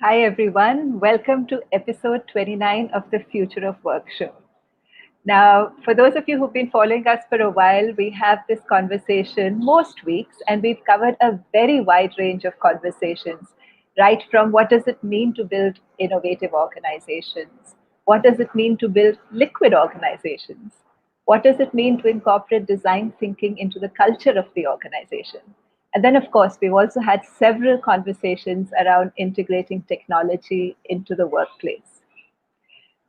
Hi, everyone. Welcome to episode 29 of the Future of Work show. Now, for those of you who've been following us for a while, we have this conversation most weeks, and we've covered a very wide range of conversations, right from what does it mean to build innovative organizations? What does it mean to build liquid organizations? What does it mean to incorporate design thinking into the culture of the organization? And then, of course, we've also had several conversations around integrating technology into the workplace.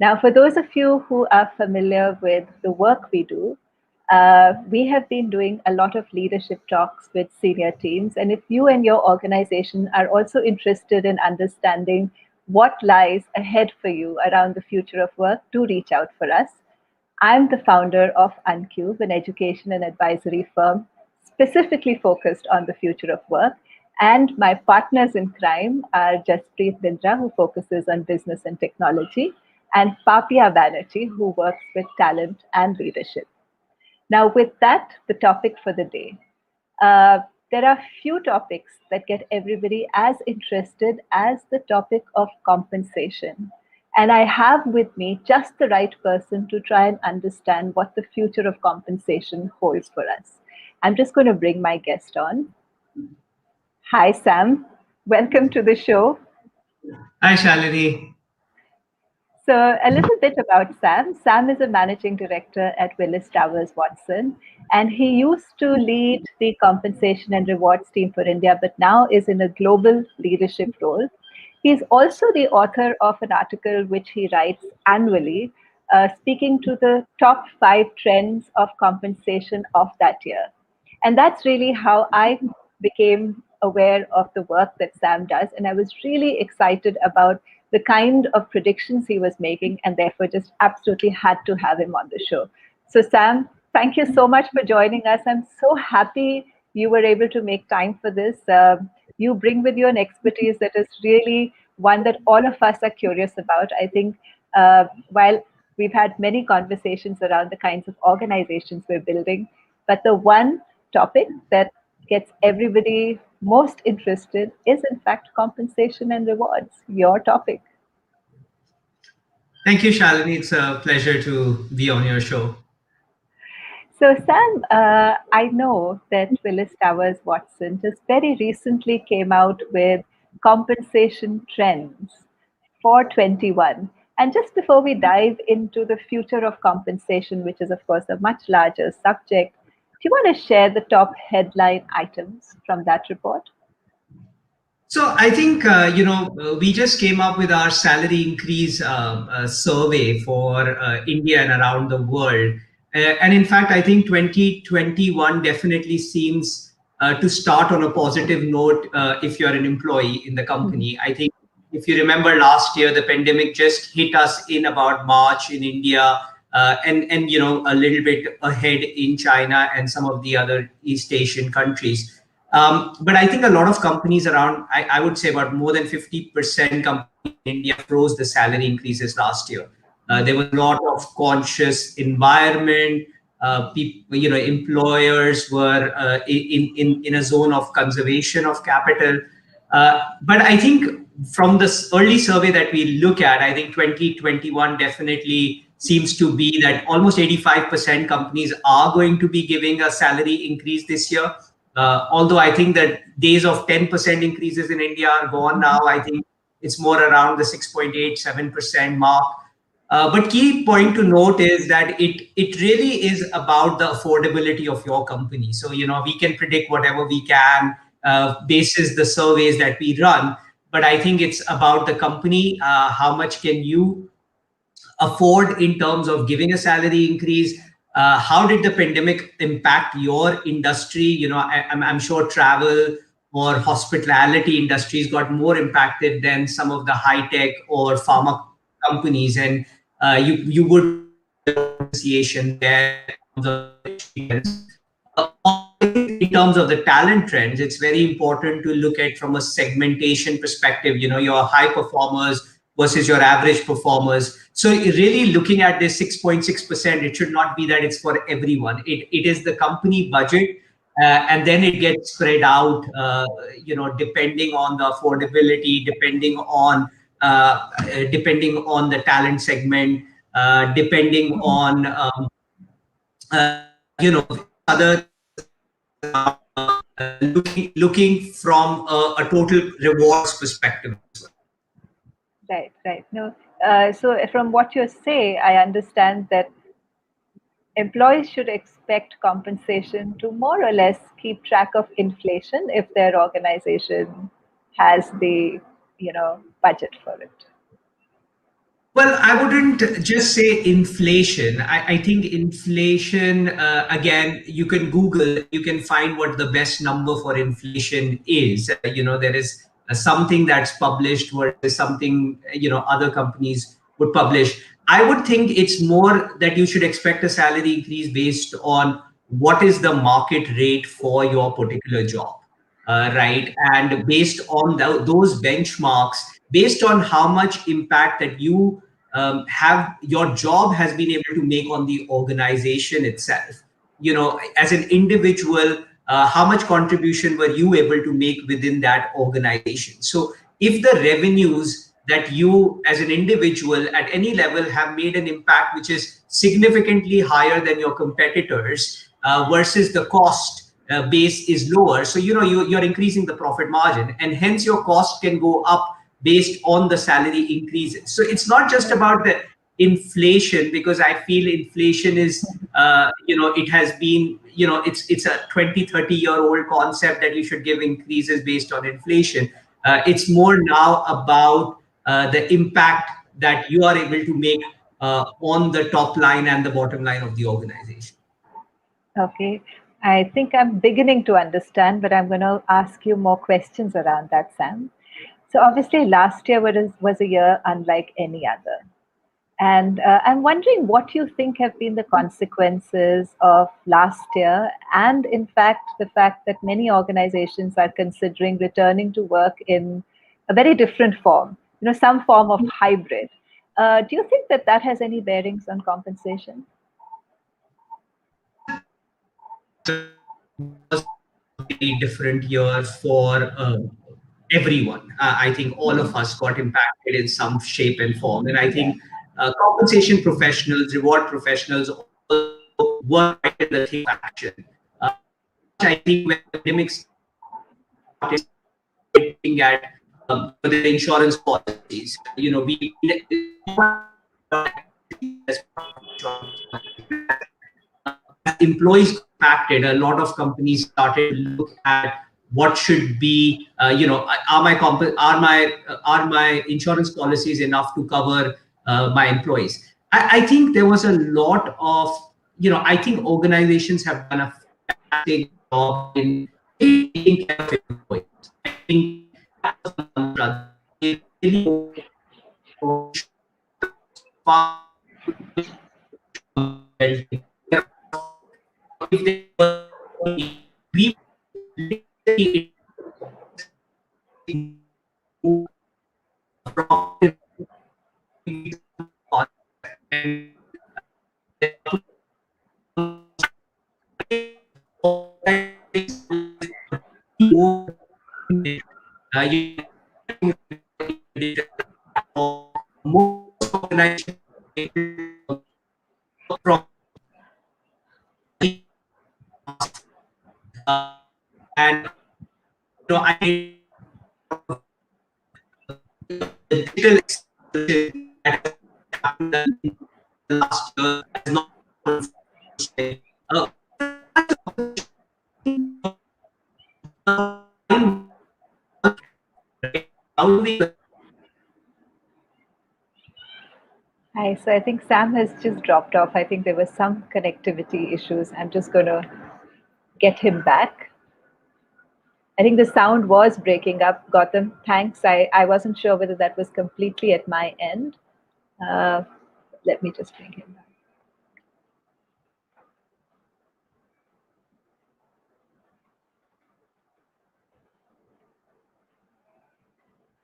Now, for those of you who are familiar with the work we do, we have been doing a lot of leadership talks with senior teams. And if you and your organization are also interested in understanding what lies ahead for you around the future of work, do reach out for us. I'm the founder of Uncube, an education and advisory firm specifically focused on the future of work. And my partners in crime are Jaspreet Bindra, who focuses on business and technology, and Papia Banerjee, who works with talent and leadership. Now, with that, the topic for the day. Uh, there are few topics that get everybody as interested as the topic of compensation. And I have with me just the right person to try and understand what the future of compensation holds for us. I'm just going to bring my guest on. Hi, Sam. Welcome to the show. Hi, Shalini. So, a little bit about Sam. Sam is a managing director at Willis Towers Watson, and he used to lead the compensation and rewards team for India, but now is in a global leadership role. He's also the author of an article which he writes annually, speaking to the top 5 trends of compensation of that year. And that's really how I became aware of the work that Sam does. And I was really excited about the kind of predictions he was making, and therefore just absolutely had to have him on the show. So, Sam, thank you so much for joining us. I'm so happy you were able to make time for this. You bring with you an expertise that is really one that all of us are curious about. I think while we've had many conversations around the kinds of organizations we're building, but the one topic that gets everybody most interested is, in fact, compensation and rewards, your topic. Thank you, Shalini. It's a pleasure to be on your show. So, Sam, I know that Willis Towers Watson just very recently came out with compensation trends for 21. And just before we dive into the future of compensation, which is, of course, a much larger subject, do you want to share the top headline items from that report? So I think, we just came up with our salary increase survey for India and around the world. And in fact, I think 2021 definitely seems to start on a positive note if you're an employee in the company. I think if you remember last year, the pandemic just hit us in about March in India, and a little bit ahead in China and some of the other East Asian countries. But I think a lot of companies around, I would say about more than 50% companies in India froze the salary increases last year. There was a lot of conscious environment. Employers were in a zone of conservation of capital. But I think from this early survey that we look at, I think 2021 definitely seems to be that almost 85% companies are going to be giving a salary increase this year. Although I think that days of 10% increases in India are gone now. I think it's more around the 6.8, 7% mark. But key point to note is that it really is about the affordability of your company. So, we can predict whatever we can basis the surveys that we run. But I think it's about the company, how much can you afford in terms of giving a salary increase. How did the pandemic impact your industry? I'm sure travel or hospitality industries got more impacted than some of the high tech or pharma companies, and you would association there. In terms of the talent trends, it's very important to look at from a segmentation perspective. Your high performers versus your average performers. So really looking at this 6.6%, it should not be that it's for everyone. It is the company budget. and then it gets spread out, depending on the affordability, depending on the talent segment, depending on other looking from a total rewards perspective as well. Right, right. No, so from what you say, I understand that employees should expect compensation to more or less keep track of inflation if their organization has the, budget for it. Well, I wouldn't just say inflation. I think inflation, again, you can Google, you can find what the best number for inflation is. There is something that's published versus something, other companies would publish. I would think it's more that you should expect a salary increase based on what is the market rate for your particular job, right? And based on those benchmarks, based on how much impact that you have, your job has been able to make on the organization itself. As an individual, how much contribution were you able to make within that organization? So if the revenues that you as an individual at any level have made an impact which is significantly higher than your competitors, versus the cost base is lower, so you're increasing the profit margin, and hence your cost can go up based on the salary increases. So it's not just about the inflation, because I feel inflation is it has been, it's a 20-30 year old concept that you should give increases based on inflation. It's more now about the impact that you are able to make on the top line and the bottom line of the organization. Okay. I think I'm beginning to understand, but I'm going to ask you more questions around that, Sam. So obviously, last year was a year unlike any other. And I'm wondering what you think have been the consequences of last year, and in fact, the fact that many organizations are considering returning to work in a very different form, some form of hybrid. Do you think that that has any bearings on compensation? Was a very different year for everyone. I think all of us got impacted in some shape and form. And I Yeah. think compensation professionals, reward professionals also were right in the thick of action. I think when the pandemic started looking at the insurance policies, we as employees impacted, a lot of companies started to look at what should be, are my insurance policies enough to cover my employees? I think there was a lot of, I think organizations have done a fantastic job in taking care of employees. I think that was the mantra. They really if they were we literally from and most organizations from and I the digital explosion that happened in the last year has not uh, how do we Hi, so I think Sam has just dropped off. I think there were some connectivity issues. I'm just going to get him back. I think the sound was breaking up. Gautam, thanks. I wasn't sure whether that was completely at my end. Uh, Let me just bring him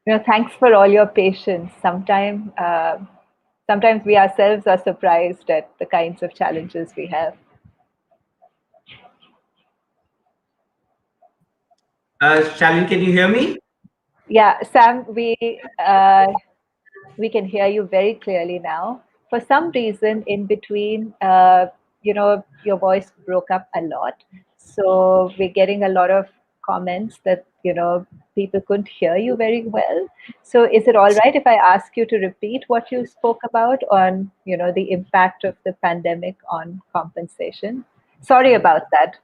back. Thanks for all your patience. Sometimes we ourselves are surprised at the kinds of challenges we have. Shalin, can you hear me? Yeah, Sam, we can hear you very clearly now. For some reason, in between, your voice broke up a lot. So we're getting a lot of comments that, people couldn't hear you very well. So is it all right if I ask you to repeat what you spoke about on, the impact of the pandemic on compensation? Sorry about that.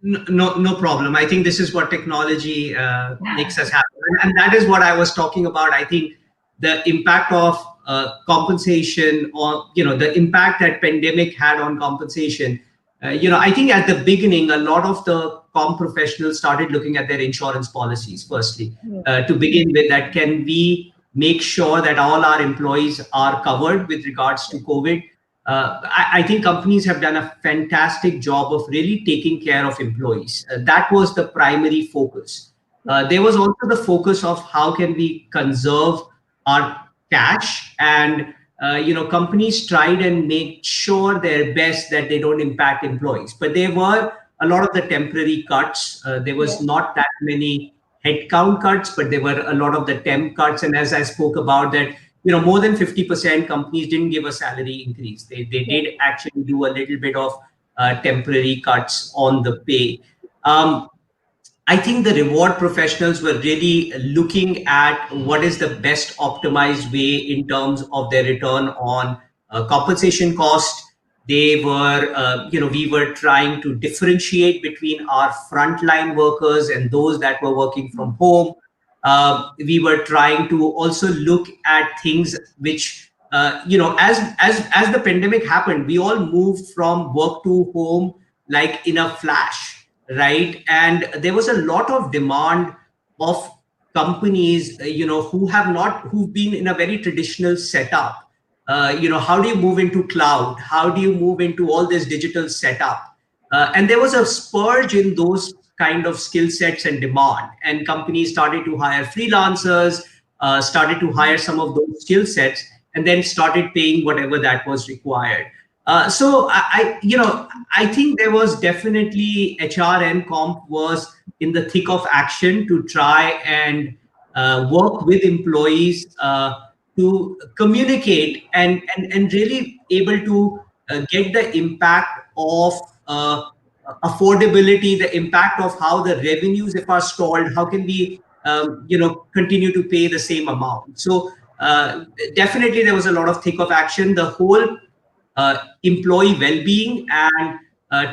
No problem. I think this is what technology makes us happen, and that is what I was talking about. I think the impact of compensation, or the impact that pandemic had on compensation. I think at the beginning, a lot of the professionals started looking at their insurance policies firstly, to begin with. That can we make sure that all our employees are covered with regards to COVID? I think companies have done a fantastic job of really taking care of employees. That was the primary focus. There was also the focus of how can we conserve our cash, and companies tried and make sure their best that they don't impact employees. But there were a lot of the temporary cuts. There was not that many headcount cuts, but there were a lot of the temp cuts. And as I spoke about that, more than 50% companies didn't give a salary increase. They did actually do a little bit of temporary cuts on the pay. Um, I think the reward professionals were really looking at what is the best optimized way in terms of their return on compensation cost. We were trying to differentiate between our frontline workers and those that were working from home. We were trying to also look at things which, as the pandemic happened, we all moved from work to home like in a flash, right? And there was a lot of demand of companies, who've been in a very traditional setup. How do you move into cloud? How do you move into all this digital setup? And there was a spurge in those kind of skill sets and demand, and companies started to hire freelancers, started to hire some of those skill sets, and then started paying whatever that was required. I think there was definitely HR and comp was in the thick of action to try and work with employees, to communicate and really able to get the impact of affordability, the impact of how the revenues, if are stalled, how can we continue to pay the same amount. So definitely there was a lot of thick of action. The whole employee well-being and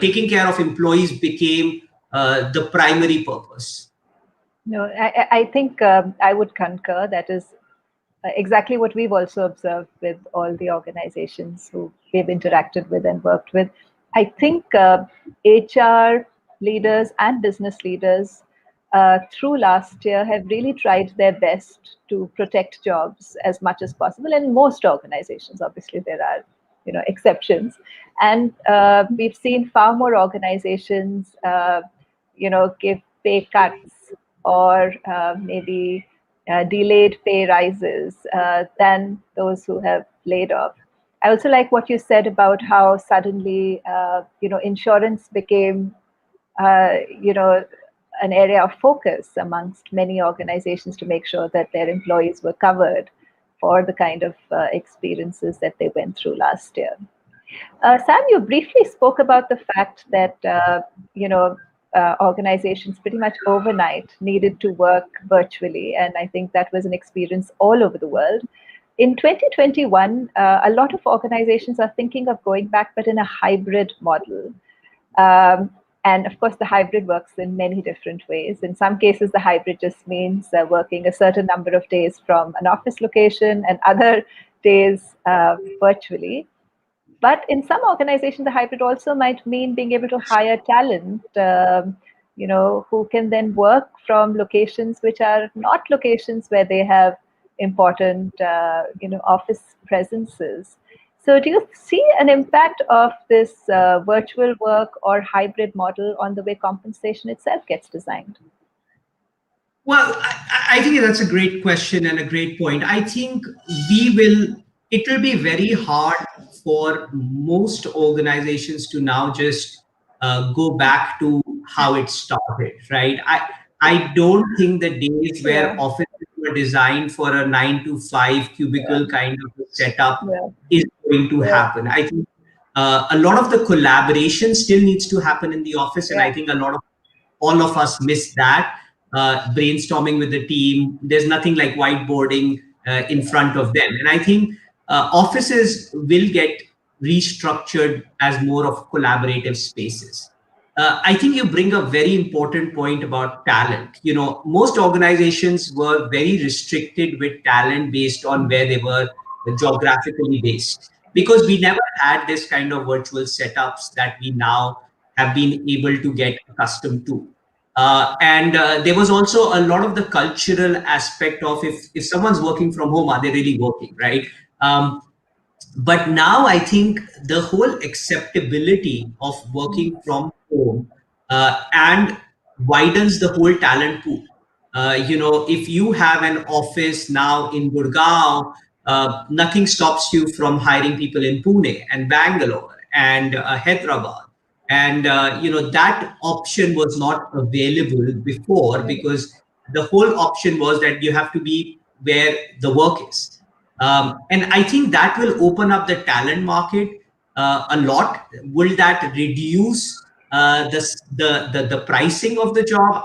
taking care of employees became the primary purpose. No, I think I would concur. That is exactly what we've also observed with all the organizations who we've interacted with and worked with. I think HR leaders and business leaders through last year have really tried their best to protect jobs as much as possible. And most organizations, obviously, there are exceptions, and we've seen far more organizations give pay cuts or maybe delayed pay rises than those who have laid off. I also like what you said about how suddenly insurance became an area of focus amongst many organizations to make sure that their employees were covered for the kind of experiences that they went through last year. Sam, you briefly spoke about the fact that organizations pretty much overnight needed to work virtually, and I think that was an experience all over the world. In 2021, a lot of organizations are thinking of going back, but in a hybrid model. And of course, the hybrid works in many different ways. In some cases, the hybrid just means working a certain number of days from an office location and other days virtually. But in some organizations, the hybrid also might mean being able to hire talent, who can then work from locations which are not locations where they have important, office presences. So do you see an impact of this virtual work or hybrid model on the way compensation itself gets designed? Well, I think that's a great question and a great point. I think it will be very hard for most organizations to now just go back to how it started, right? I don't think the days where Yeah, offices were designed for a 9 to 5 yeah, cubicle kind of a setup yeah, is going to yeah, happen. I think a lot of the collaboration still needs to happen in the office, and yeah, I think a lot of all of us miss that brainstorming with the team. There's nothing like whiteboarding in front of them, and I think offices will get restructured as more of collaborative spaces. I think you bring a very important point about talent. You know, most organizations were very restricted with talent based on where they were geographically based, because we never had this kind of virtual setups that we now have been able to get accustomed to. And there was also a lot of the cultural aspect of, if someone's working from home, are they really working, right? But now I think the whole acceptability of working from home and widens the whole talent pool. If you have an office now in Gurgaon, nothing stops you from hiring people in Pune and Bangalore and Hyderabad. And that option was not available before, because the whole option was that you have to be where the work is. And I think that will open up the talent market a lot. Will that reduce the pricing of the job?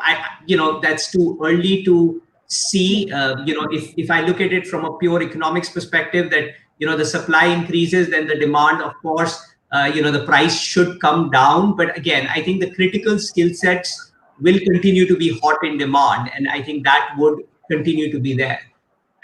That's too early to see. If I look at it from a pure economics perspective, that the supply increases, then the demand, of course, the price should come down. But again, I think the critical skill sets will continue to be hot in demand, and I think that would continue to be there.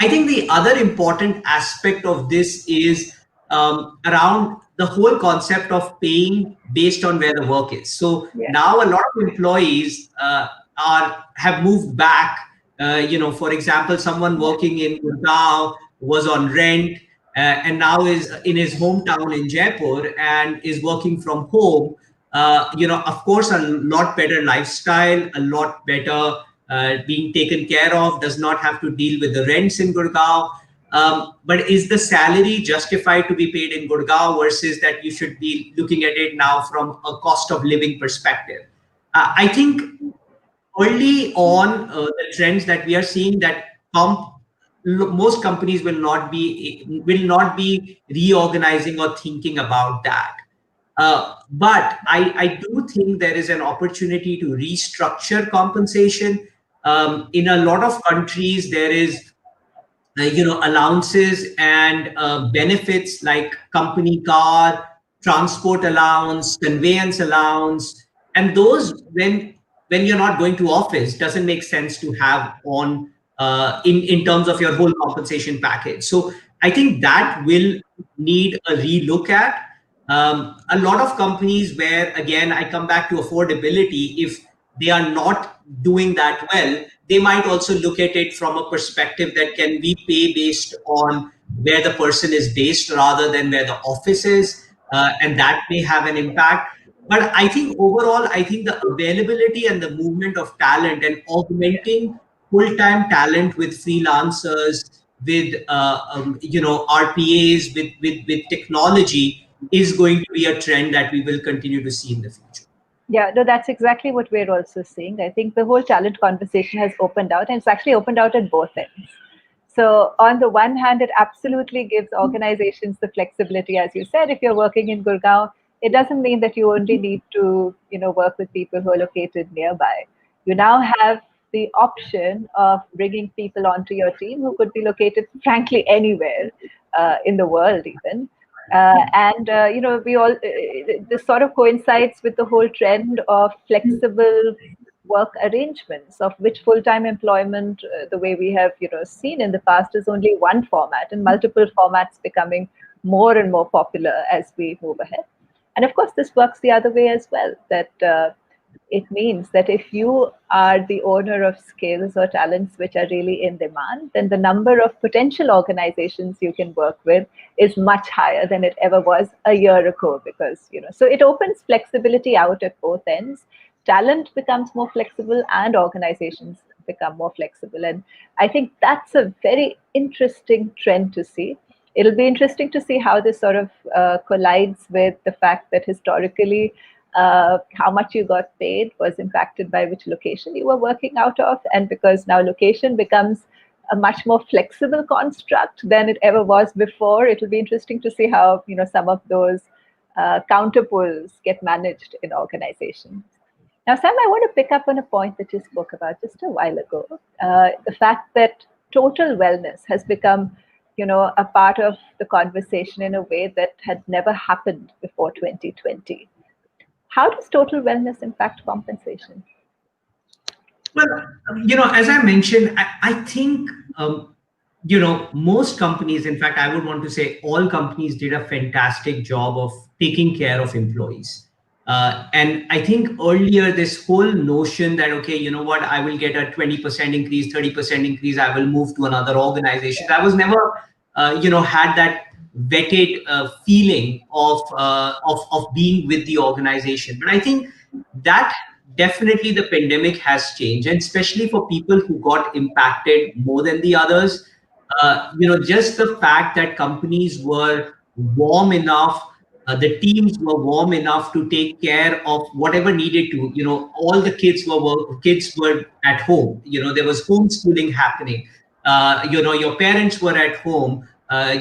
I think the other important aspect of this is around the whole concept of paying based on where the work is. So yeah, now a lot of employees have moved back. For example, someone working in Gurgaon was on rent and now is in his hometown in Jaipur and is working from home. Of course, a lot better lifestyle, a lot better being taken care of, does not have to deal with the rents in Gurgaon. But is the salary justified to be paid in Gurgaon versus that you should be looking at it now from a cost of living perspective? I think early on, the trends that we are seeing, that most companies will not be reorganizing or thinking about that. But I do think there is an opportunity to restructure compensation. In a lot of countries, there is allowances and benefits like company car, transport allowance, conveyance allowance, and those, when you're not going to office, doesn't make sense to have on in terms of your whole compensation package. So I think that will need a relook at. A lot of companies, where again I come back to affordability, if they are not doing that well, they might also look at it from a perspective that can we pay based on where the person is based rather than where the office is, and that may have an impact. But I think overall, I think the availability and the movement of talent and augmenting full-time talent with freelancers, with RPAs, with technology, is going to be a trend that we will continue to see in the future. yeah. No, that's exactly what we're also seeing. I think the whole talent conversation has opened out, and it's actually opened out at both ends. So on the one hand, it absolutely gives organizations the flexibility, as you said. If you're working in Gurgaon, it doesn't mean that you only need to, work with people who are located nearby. You now have the option of bringing people onto your team who could be located, frankly, anywhere in the world, even. And we all this sort of coincides with the whole trend of flexible work arrangements, of which full-time employment, the way we have seen in the past, is only one format, and multiple formats becoming more and more popular as we move ahead. And of course, this works the other way as well, that it means that if you are the owner of skills or talents which are really in demand, then the number of potential organizations you can work with is much higher than it ever was a year ago. Because, so it opens flexibility out at both ends. Talent becomes more flexible and organizations become more flexible. And I think that's a very interesting trend to see. It'll be interesting to see how this sort of collides with the fact that historically, how much you got paid was impacted by which location you were working out of. And because now location becomes a much more flexible construct than it ever was before, it'll be interesting to see how some of those counterpulls get managed in organizations. Now, Sam, I want to pick up on a point that you spoke about just a while ago. The fact that total wellness has become, a part of the conversation in a way that had never happened before 2020. How does total wellness impact compensation? Well, as I mentioned, I think, most companies, in fact, I would want to say all companies did a fantastic job of taking care of employees. And I think earlier, this whole notion that, okay, you know what, I will get a 20% increase, 30% increase, I will move to another organization. I was never, had that vetted feeling of being with the organization. But I think that definitely the pandemic has changed, and especially for people who got impacted more than the others. Just the fact that companies were warm enough, the teams were warm enough to take care of whatever needed to. All the kids were at home. There was homeschooling happening. Your parents were at home.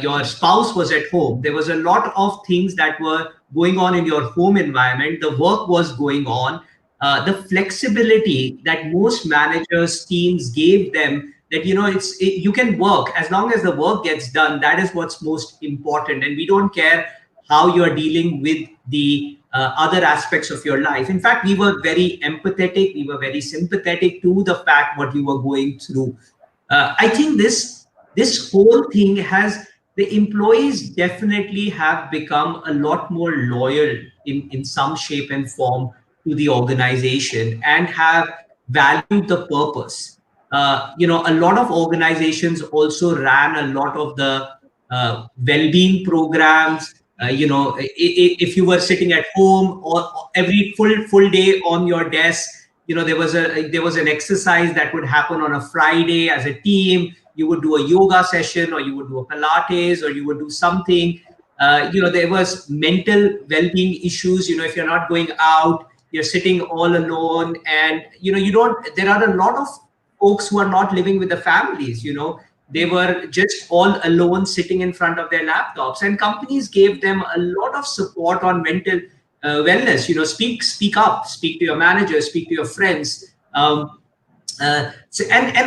Your spouse was at home. There was a lot of things that were going on in your home environment. The work was going on. The flexibility that most managers teams gave them, that you can work as long as the work gets done. That is what's most important, and we don't care how you're dealing with the other aspects of your life. In fact, we were very empathetic, we were very sympathetic to the fact what you were going through. I think this whole thing has, the employees definitely have become a lot more loyal in some shape and form to the organization, and have valued the purpose. A lot of organizations also ran a lot of the well-being programs. If you were sitting at home or every full day on your desk, there was an exercise that would happen on a Friday as a team. You would do a yoga session, or you would do a Pilates, or you would do something. There was mental well-being issues. If you're not going out, you're sitting all alone, and there are a lot of folks who are not living with the families. They were just all alone sitting in front of their laptops, and companies gave them a lot of support on mental wellness. Speak up, speak to your manager, speak to your friends. And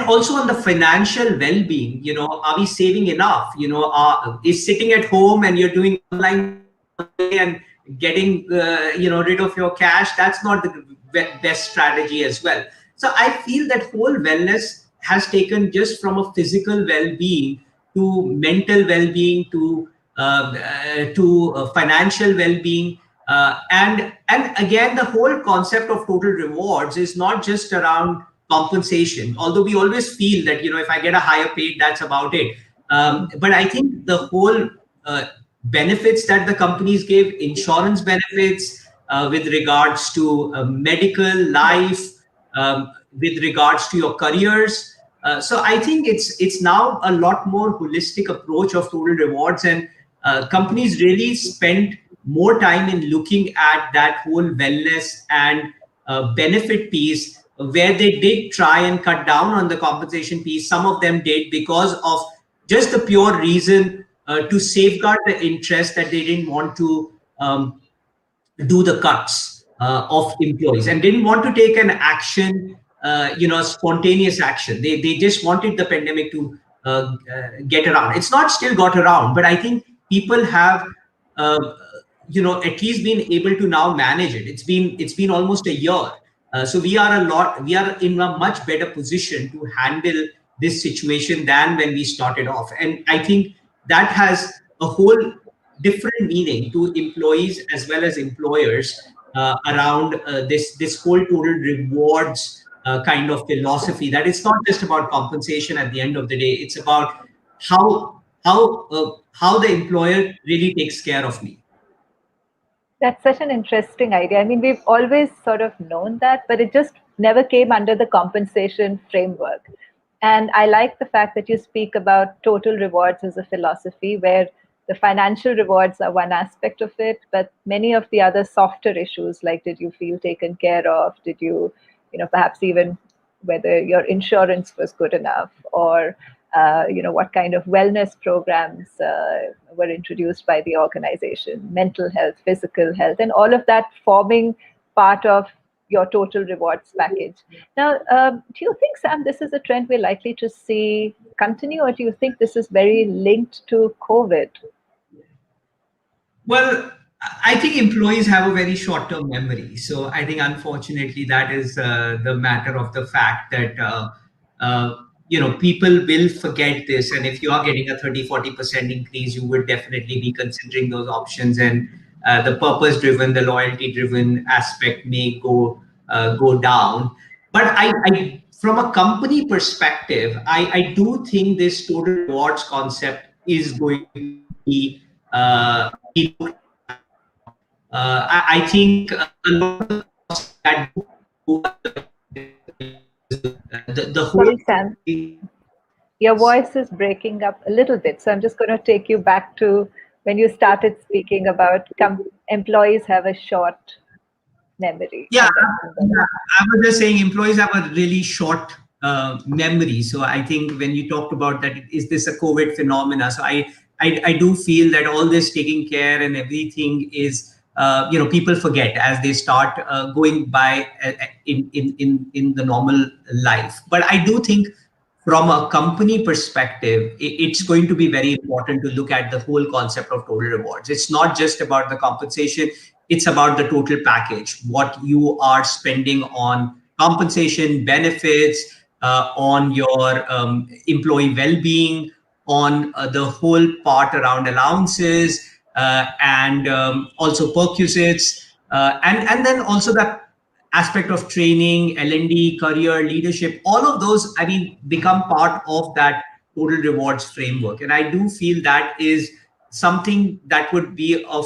also on the financial well-being, are we saving enough? Is sitting at home and you're doing online and getting rid of your cash, that's not the best strategy as well. So I feel that whole wellness has taken just from a physical well-being to mental well-being to financial well-being. And again, the whole concept of total rewards is not just around compensation, although we always feel that if I get a higher paid, that's about it. But I think the whole benefits that the companies give, insurance benefits with regards to medical, life, with regards to your careers. So I think it's now a lot more holistic approach of total rewards, and companies really spend more time in looking at that whole wellness and benefit piece, where they did try and cut down on the compensation piece. Some of them did because of just the pure reason to safeguard the interest, that they didn't want to do the cuts of employees, and didn't want to take an action, spontaneous action. They just wanted the pandemic to get around. It's not still got around, but I think people have at least been able to now manage it. It's been almost a year. So we are in a much better position to handle this situation than when we started off. And I think that has a whole different meaning to employees as well as employers around this whole total rewards kind of philosophy, that it's not just about compensation at the end of the day. It's about how the employer really takes care of me. That's such an interesting idea. I mean, we've always sort of known that, but it just never came under the compensation framework. And I like the fact that you speak about total rewards as a philosophy, where the financial rewards are one aspect of it, but many of the other softer issues, like did you feel taken care of? Did you, perhaps even whether your insurance was good enough, or what kind of wellness programs were introduced by the organization, mental health, physical health, and all of that forming part of your total rewards package. Now, do you think, Sam, this is a trend we're likely to see continue, or do you think this is very linked to COVID? Well, I think employees have a very short-term memory. So I think, unfortunately, that is the matter of the fact that, people will forget this. And if you are getting a 30-40% increase, you would definitely be considering those options. And the purpose-driven, the loyalty-driven aspect may go down. But from a company perspective, I do think this total rewards concept is going to be be looked. I think a lot of that the whole. Sorry, Sam, your voice is breaking up a little bit. So I'm just going to take you back to when you started speaking about employees have a short memory. Yeah, I was just saying employees have a really short memory. So I think when you talked about that, is this a COVID phenomena? So I do feel that all this taking care and everything is, people forget as they start going by in the normal life. But I do think from a company perspective, it's going to be very important to look at the whole concept of total rewards. It's not just about the compensation, it's about the total package, what you are spending on compensation, benefits, on your employee well-being, on the whole part around allowances, and also perquisites, and then also that aspect of training, L&D, career, leadership, all of those, I mean, become part of that total rewards framework. And I do feel that is something that would be of,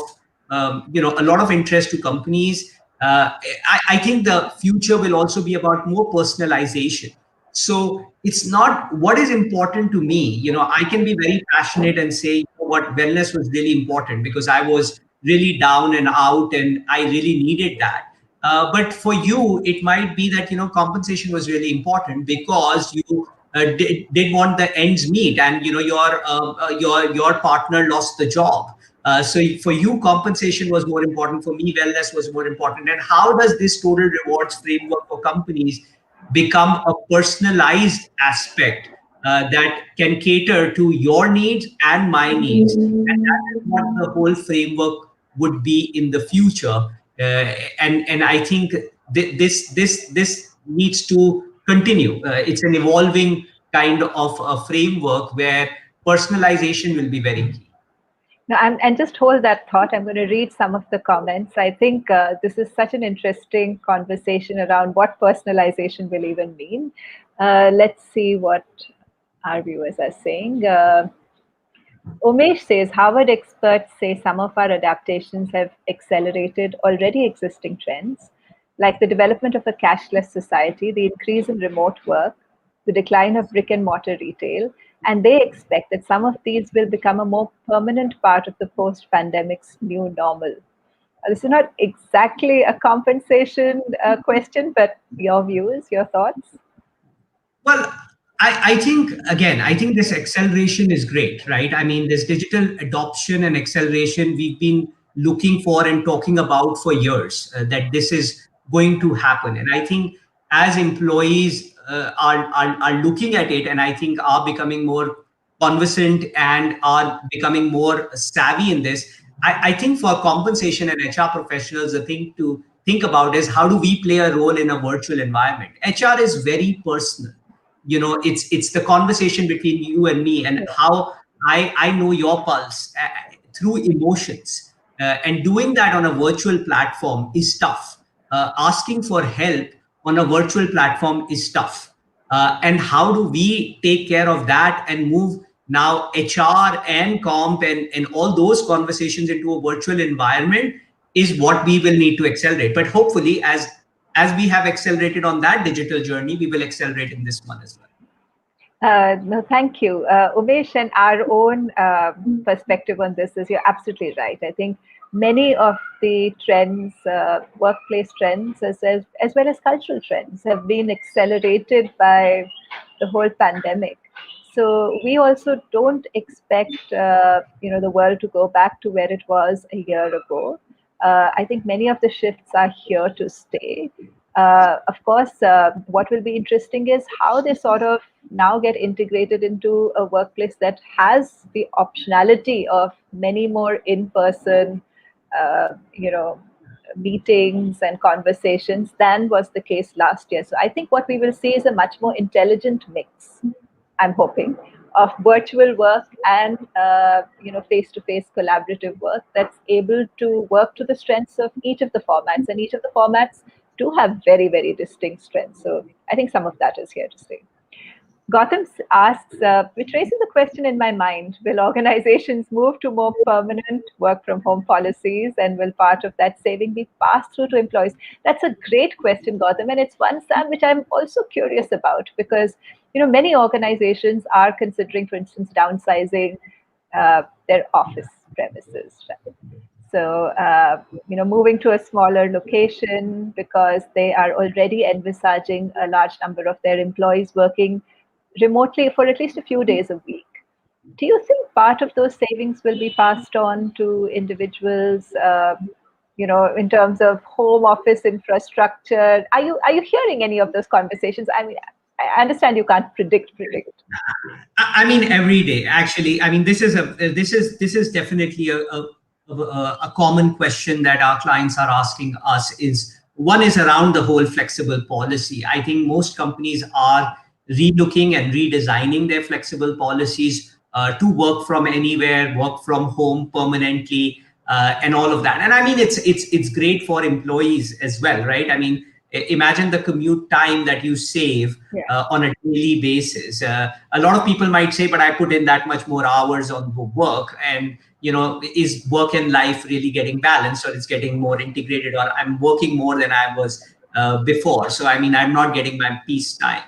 a lot of interest to companies. I think the future will also be about more personalization. So it's not what is important to me. I can be very passionate and say, what, wellness was really important because I was really down and out and I really needed that. But for you, it might be that compensation was really important because you did want the ends meet, and your partner lost the job. So for you, compensation was more important. For me, wellness was more important. And how does this total rewards framework for companies become a personalized aspect that can cater to your needs and my needs? And that is what the whole framework would be in the future. And I think this needs to continue. It's an evolving kind of a framework where personalization will be very key. No, and just hold that thought. I'm going to read some of the comments. I think this is such an interesting conversation around what personalization will even mean. Let's see what our viewers are saying. Umesh says, Harvard experts say some of our adaptations have accelerated already existing trends, like the development of a cashless society, the increase in remote work, the decline of brick and mortar retail, and they expect that some of these will become a more permanent part of the post-pandemic's new normal. This is not exactly a compensation question, but your views, your thoughts? Well, I think, again, I think this acceleration is great, right? I mean, this digital adoption and acceleration we've been looking for and talking about for years, that this is going to happen. And I think as employees are looking at it, and I think are becoming more conversant and are becoming more savvy in this, I think for compensation and HR professionals, the thing to think about is how do we play a role in a virtual environment? HR is very personal. It's the conversation between you and me, and how I know your pulse through emotions, and doing that on a virtual platform is tough. Asking for help on a virtual platform is tough. And how do we take care of that and move now HR and comp and all those conversations into a virtual environment is what we will need to accelerate. But hopefully, as we have accelerated on that digital journey, we will accelerate in this one as well. No, thank you. Umesh, and our own perspective on this is you're absolutely right. I think many of the trends, workplace trends, as well as cultural trends, have been accelerated by the whole pandemic. So we also don't expect, the world to go back to where it was a year ago. I think many of the shifts are here to stay. Of course, what will be interesting is how they sort of now get integrated into a workplace that has the optionality of many more in-person, uh, you know, meetings and conversations than was the case last year. So I think what we will see is a much more intelligent mix, I'm hoping, of virtual work and face-to-face collaborative work that's able to work to the strengths of each of the formats, and each of the formats do have very, very distinct strengths. So I think some of that is here to stay. Gautam asks, which raises a question in my mind: will organizations move to more permanent work from home policies, and will part of that saving be passed through to employees? That's a great question, Gautam, and it's one, Sam, which I'm also curious about, because many organizations are considering, for instance, downsizing their office premises. Right? So, moving to a smaller location because they are already envisaging a large number of their employees working remotely for at least a few days a week. Do you think part of those savings will be passed on to individuals? In terms of home office infrastructure, are you hearing any of those conversations? I mean, I understand you can't predict. I mean, every day, actually. I mean, this is definitely a common question that our clients are asking us. Is one is around the whole flexible policy. I think most companies are relooking and redesigning their flexible policies to work from anywhere, work from home permanently, and all of that. And I mean, it's great for employees as well, right? I mean, imagine the commute time that you save Yeah. on a daily basis. A lot of people might say, but I put in that much more hours on work, and is work and life really getting balanced, or it's getting more integrated, or I'm working more than I was before? So I mean, I'm not getting my peace time.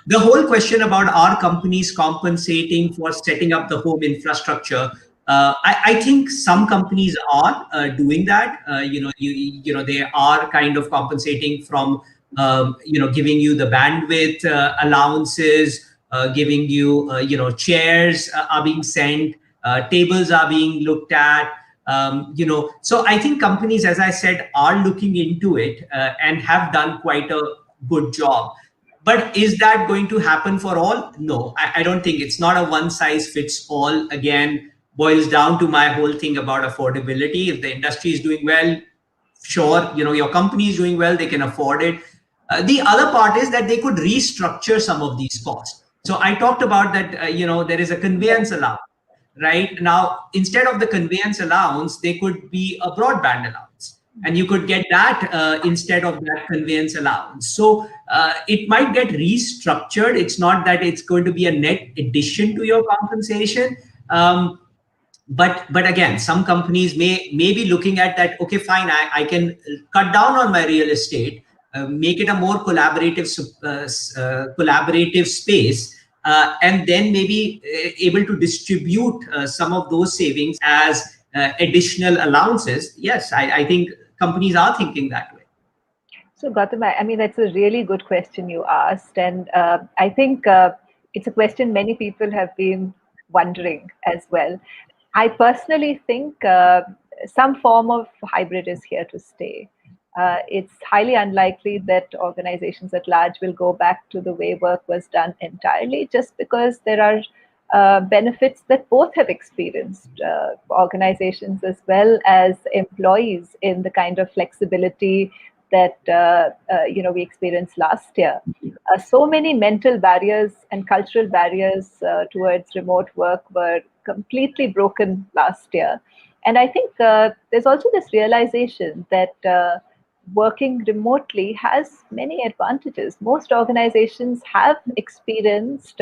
The whole question about are companies compensating for setting up the home infrastructure? I think some companies are doing that. They are kind of compensating from, giving you the bandwidth allowances, giving you, chairs are being sent, tables are being looked at. So I think companies, as I said, are looking into it and have done quite a good job. But is that going to happen for all? No, I don't think. It's not a one size fits all. Again, boils down to my whole thing about affordability. If the industry is doing well, sure, your company is doing well, they can afford it. The other part is that they could restructure some of these costs. So I talked about that. There is a conveyance allowance. Right now, instead of the conveyance allowance, they could be a broadband allowance, and you could get that instead of that conveyance allowance. So it might get restructured. It's not that it's going to be a net addition to your compensation. But again, some companies may be looking at that. Okay, fine, I can cut down on my real estate, make it a more collaborative space, and then maybe able to distribute some of those savings as additional allowances. Yes, I think companies are thinking that way. So, Gautam, I mean, that's a really good question you asked. And I think it's a question many people have been wondering as well. I personally think some form of hybrid is here to stay. It's highly unlikely that organizations at large will go back to the way work was done entirely, just because there are benefits that both have experienced, organizations as well as employees, in the kind of flexibility that we experienced last year. So many mental barriers and cultural barriers towards remote work were completely broken last year. And I think there's also this realization that working remotely has many advantages. Most organizations have experienced,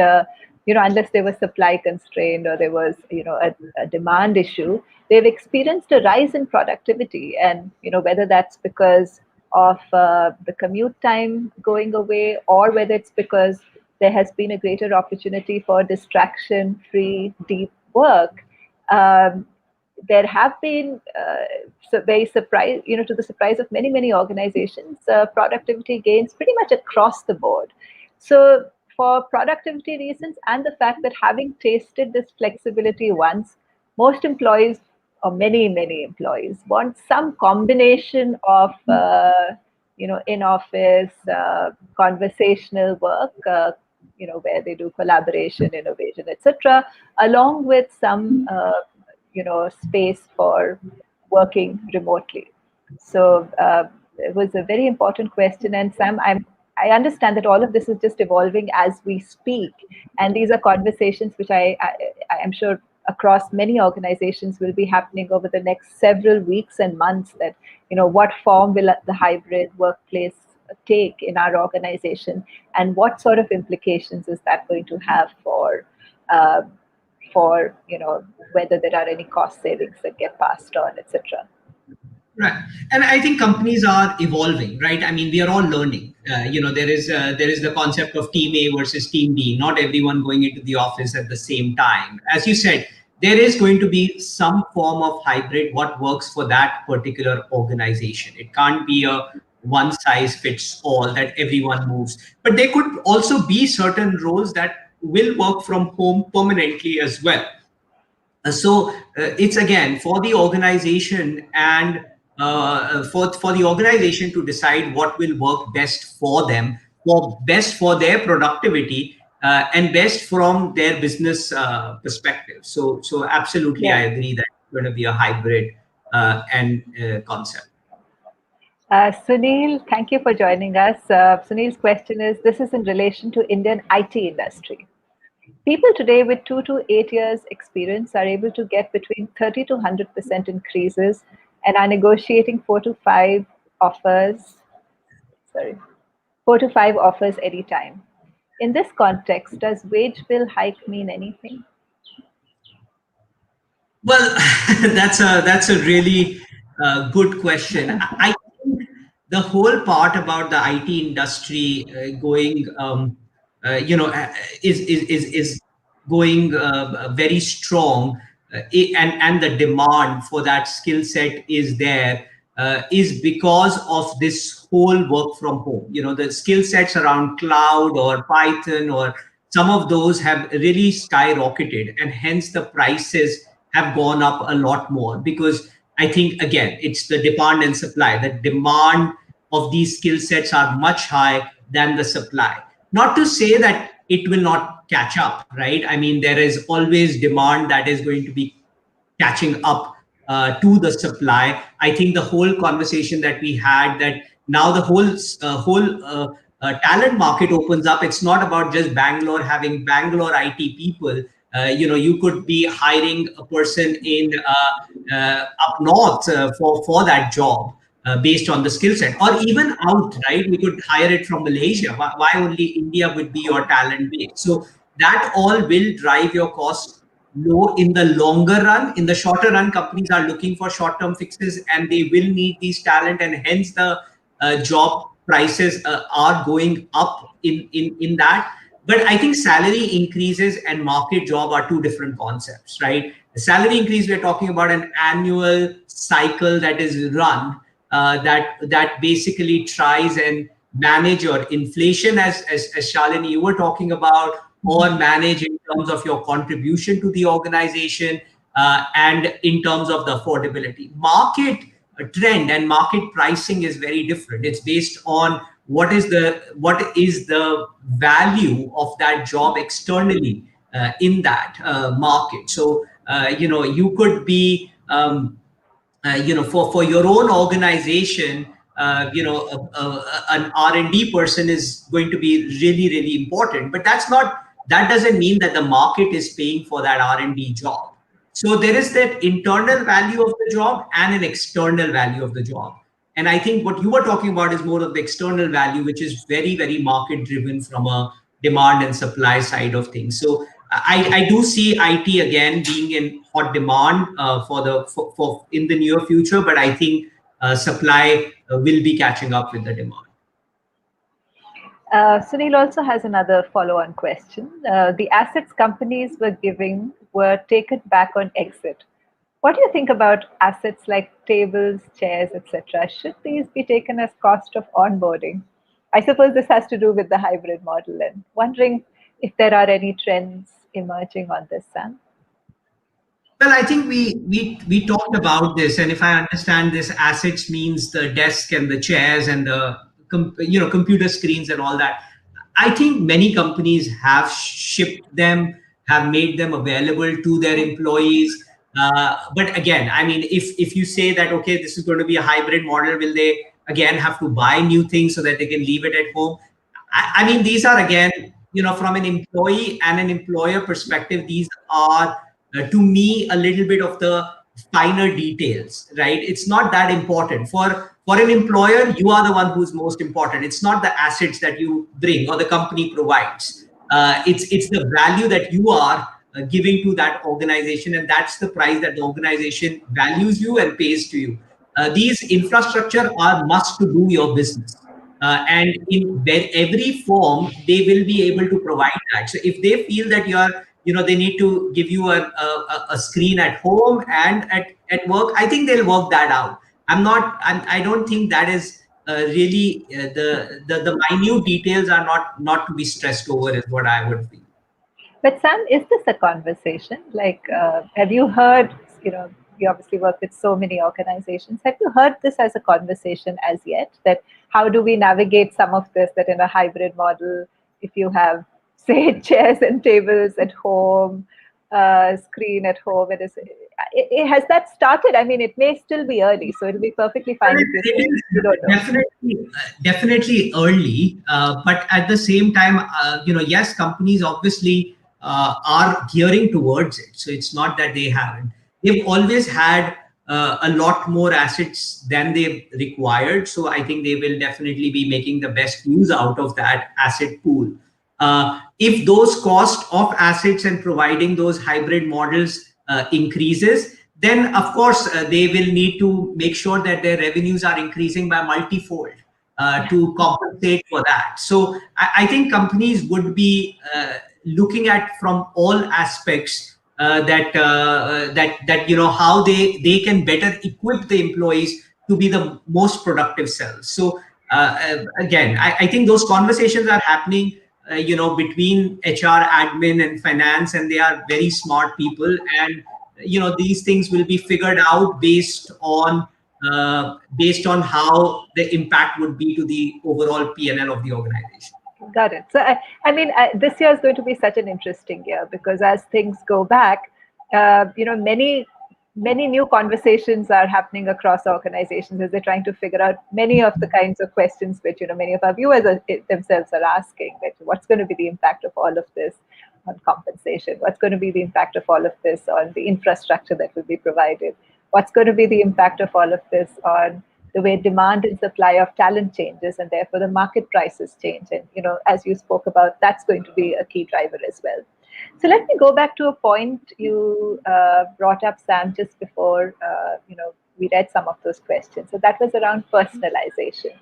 unless they were supply constrained or there was, a demand issue, they've experienced a rise in productivity. And, whether that's because of the commute time going away, or whether it's because there has been a greater opportunity for distraction-free deep work. Um, there have been very surprise, to the surprise of many organizations, productivity gains pretty much across the board. So for productivity reasons and the fact that having tasted this flexibility once, most employees or many employees want some combination of in office conversational work, where they do collaboration, innovation, etc., along with some space for working remotely. So it was a very important question. And Sam, I understand that all of this is just evolving as we speak, and these are conversations which I am sure across many organizations will be happening over the next several weeks and months. That what form will the hybrid workplace take in our organization, and what sort of implications is that going to have for whether there are any cost savings that get passed on, etc. Right, and I think companies are evolving, right? I mean, we are all learning. There is the concept of team A versus team B. Not everyone going into the office at the same time. As you said, there is going to be some form of hybrid. What works for that particular organization? It can't be a one size fits all that everyone moves. But there could also be certain roles that will work from home permanently as well. So it's again for the organization and for the organization to decide what will work best for them, best for their productivity, and best from their business perspective. So absolutely, I agree that it's going to be a hybrid and concept. Sunil, thank you for joining us. Sunil's question is, this is in relation to Indian IT industry. People today with 2 to 8 years experience are able to get between 30 to 100% increases and are negotiating 4 to 5 offers anytime. In this context, does wage bill hike mean anything? Well, that's a really good question. I think the whole part about the IT industry going, is going very strong, and the demand for that skill set is there, is because of this whole work from home. The skill sets around cloud or Python or some of those have really skyrocketed, and hence the prices have gone up a lot more, because I think again it's the demand and supply. The demand of these skill sets are much high than the supply. Not to say that it will not catch up, right? I mean, there is always demand that is going to be catching up to the supply. I think the whole conversation that we had, that now the whole talent market opens up. It's not about just Bangalore having Bangalore IT people. You could be hiring a person in up north for that job based on the skill set, or even out, right? We could hire it from Malaysia. Why only India would be your talent base? So that all will drive your costs low in the longer run. In the shorter run, companies are looking for short-term fixes, and they will need these talent, and hence the job prices are going up in that. But I think salary increases and market job are two different concepts, right? The salary increase, we're talking about an annual cycle that is run, that basically tries and manage your inflation, as Shalini, you were talking about, or manage in terms of your contribution to the organization, and in terms of the affordability. Market trend and market pricing is very different. It's based on what is the value of that job externally in that market. So you could be for your own organization, an R&D person is going to be really important, but that doesn't mean that the market is paying for that R&D job. So there is that internal value of the job and an external value of the job. And I think what you were talking about is more of the external value, which is very market driven from a demand and supply side of things. So I do see IT again being in hot demand for in the near future, but I think supply will be catching up with the demand. Sunil also has another follow-on question. The assets companies were giving were taken back on exit. What do you think about assets like tables, chairs, etc.? Should these be taken as cost of onboarding? I suppose this has to do with the hybrid model, and wondering if there are any trends emerging on this, Sam. Well, I think we talked about this, and if I understand this, assets means the desk and the chairs and the computer screens and all that. I think many companies have shipped them, have made them available to their employees. But again, I mean, if you say that okay, this is going to be a hybrid model, will they again have to buy new things so that they can leave it at home? I mean, these are again, from an employee and an employer perspective, these are to me a little bit of the finer details, right? It's not that important for an employer. You are the one who's most important. It's not the assets that you bring or the company provides. It's the value that you are giving to that organization, and that's the price that the organization values you and pays to you. These infrastructure are must to do your business, and in every form they will be able to provide that. So if they feel that they need to give you a screen at home and at work, I think they'll work that out. I don't think that is really the minute details are not to be stressed over, is what I would feel. But Sam, is this a conversation? Like, have you heard, you obviously work with so many organizations. Have you heard this as a conversation as yet? That how do we navigate some of this, that in a hybrid model, if you have, say, chairs and tables at home, screen at home, has that started? I mean, it may still be early, so it'll be perfectly fine if you say you don't know. Definitely early, but at the same time, yes, companies obviously are gearing towards it. So it's not that they haven't. They've always had a lot more assets than they've required. So I think they will definitely be making the best use out of that asset pool. If those cost of assets and providing those hybrid models increases, then of course they will need to make sure that their revenues are increasing by multifold to compensate for that. So I think companies would be looking at from all aspects that how they can better equip the employees to be the most productive selves. So again, I think those conversations are happening between HR, admin, and finance, and they are very smart people, and these things will be figured out based on how the impact would be to the overall P&L of the organization. Got it. So, I mean, this year is going to be such an interesting year because as things go back, many new conversations are happening across organizations as they're trying to figure out many of the kinds of questions which many of our viewers themselves are asking. That what's going to be the impact of all of this on compensation? What's going to be the impact of all of this on the infrastructure that will be provided? What's going to be the impact of all of this on the way demand and supply of talent changes, and therefore the market prices change? And as you spoke about, that's going to be a key driver as well. So let me go back to a point you brought up, Sam, just before we read some of those questions. So that was around personalization.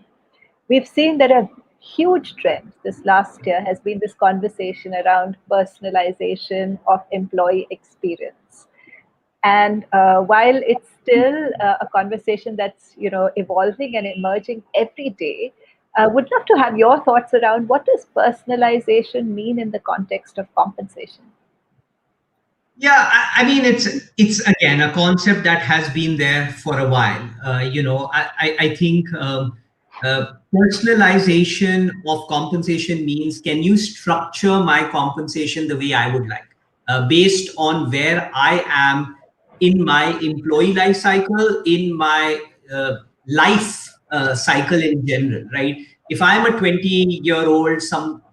We've seen that a huge trend this last year has been this conversation around personalization of employee experience. And while it's still a conversation that's evolving and emerging every day, would love to have your thoughts around what does personalization mean in the context of compensation? Yeah, I mean, it's again a concept that has been there for a while. I think personalization of compensation means, can you structure my compensation the way I would like, based on where I am in my employee life cycle, in my life cycle in general, right? If I'm a 20-year-old,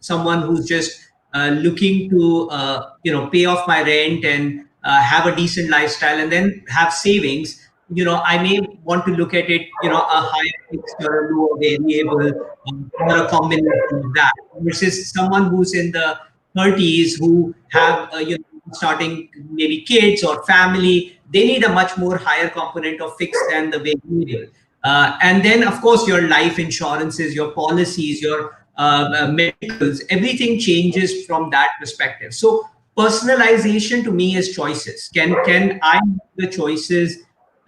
someone who's just looking to pay off my rent and have a decent lifestyle and then have savings, I may want to look at it, a higher fixed or a lower variable, or a combination of that, versus someone who's in the 30s who have starting maybe kids or family. They need a much more higher component of fixed than the variable. And then, of course, your life insurances, your policies, your medicals, everything changes from that perspective. So personalization to me is choices. Can I make the choices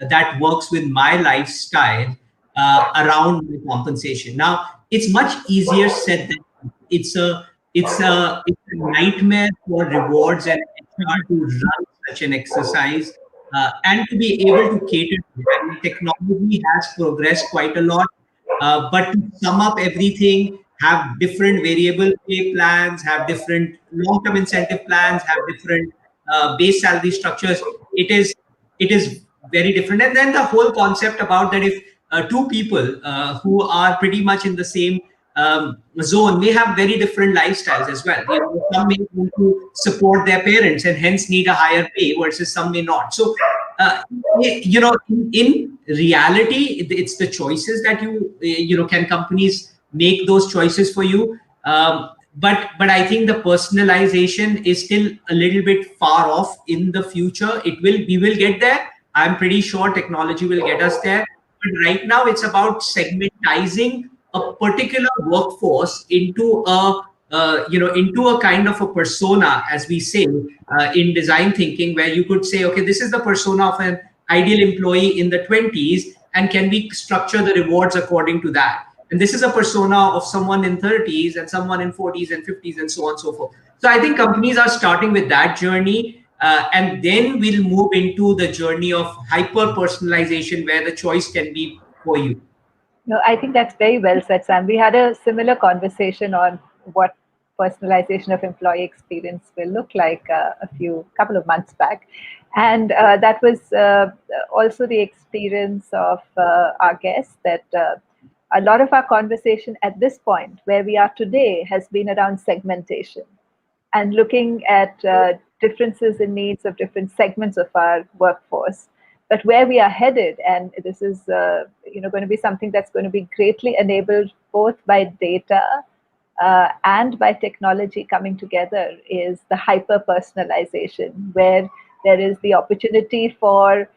that works with my lifestyle around the compensation? Now, it's much easier said than done. It's a nightmare for rewards and HR to run such an exercise and to be able to cater to it. I mean, technology has progressed quite a lot, but to sum up everything, have different variable pay plans, have different long-term incentive plans, have different base salary structures. It is very different. And then the whole concept about that if two people who are pretty much in the same zone may have very different lifestyles as well. Some may want to support their parents and hence need a higher pay versus some may not. So, in reality, it's the choices that can companies make those choices for you. But I think the personalization is still a little bit far off in the future. We will get there. I'm pretty sure technology will get us there. But right now, it's about segmentizing a particular workforce into a kind of a persona, as we say in design thinking, where you could say, okay, this is the persona of an ideal employee in the 20s, and can we structure the rewards according to that? And this is a persona of someone in 30s and someone in 40s and 50s and so on and so forth. So I think companies are starting with that journey. And then we'll move into the journey of hyper personalization where the choice can be for you. No, I think that's very well said, Sam. We had a similar conversation on what personalization of employee experience will look like couple of months back. And that was also the experience of our guests, that a lot of our conversation at this point, where we are today, has been around segmentation and looking at differences in needs of different segments of our workforce. But where we are headed, and this is going to be something that's going to be greatly enabled both by data and by technology coming together, is the hyper personalization, where there is the opportunity for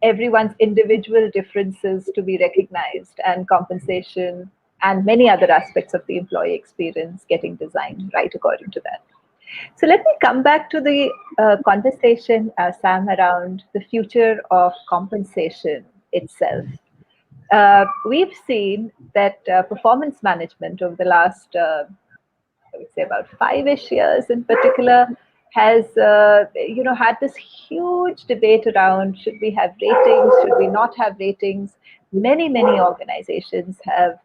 everyone's individual differences to be recognized, and compensation and many other aspects of the employee experience getting designed right according to that. So let me come back to the conversation, Sam, around the future of compensation itself. We've seen that performance management over the last, I would say about 5-ish years in particular, has had this huge debate around, should we have ratings, should we not have ratings? Many organizations have